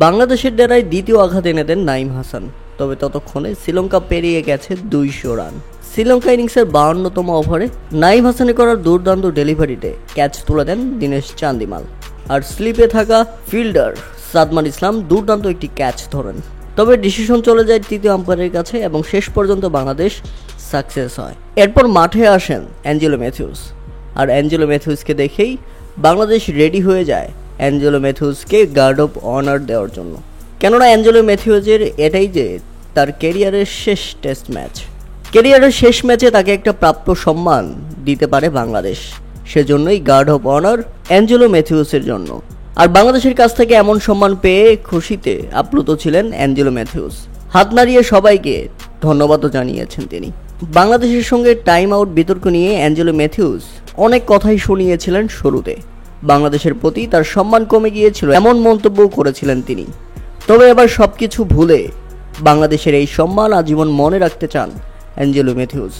বাংলাদেশের ডেরায় দ্বিতীয় আঘাত এনে দেন নাঈম হাসান। তবে ততক্ষণে শ্রীলঙ্কা পেরিয়ে গেছে 200 রান। শ্রীলঙ্কা ইনিংসের 52তম ওভারে নাঈম হাসানের করার দুর্দান্ত ডেলিভারিতে ক্যাচ তুলে দেন দীনেশ চান্দিমাল। আর স্লিপে থাকা ফিল্ডার সাদমান ইসলাম দুর্দান্ত একটি ক্যাচ ধরেন। তবে ডিসিশন চলে যায় তৃতীয় আম্পায়ারের কাছে এবং শেষ পর্যন্ত বাংলাদেশ সাকসেস হয়। এরপর মাঠে আসেন অ্যাঞ্জেলো ম্যাথিউস। আর অ্যাঞ্জেলো ম্যাথিউসকে দেখেই বাংলাদেশ রেডি হয়ে যায় অ্যাঞ্জেলো ম্যাথিউসকে গার্ড অফ অনার দেওয়ার জন্য। কেননা অ্যাঞ্জেলো ম্যাথিউসের এটাই যে তার ক্যারিয়ারের শেষ টেস্ট ম্যাচ। ক্যারিয়ারের শেষ ম্যাচে তাকে একটা প্রাপ্য সম্মান দিতে পারে বাংলাদেশ, সেজন্যই গার্ড অফ অনার অ্যাঞ্জেলো ম্যাথিউসের জন্য। আর বাংলাদেশের কাছ থেকে এমন সম্মান পেয়ে খুশিতে আপ্লুত ছিলেন অ্যাঞ্জেলো ম্যাথিউস। হাত নাড়িয়ে সবাইকে ধন্যবাদও জানিয়েছেন তিনি। বাংলাদেশের সঙ্গে টাইম আউট বিতর্ক নিয়ে অ্যাঞ্জেলো ম্যাথিউস অনেক কথাই শুনিয়েছিলেন শুরুতে। বাংলাদেশের প্রতি তার সম্মান কমে গিয়েছিল এমন মন্তব্য করেছিলেন তিনি। তবে এবার সবকিছু ভুলে বাংলাদেশের এই সম্মান আজীবন মনে রাখতে চান অ্যাঞ্জেলো ম্যাথিউস।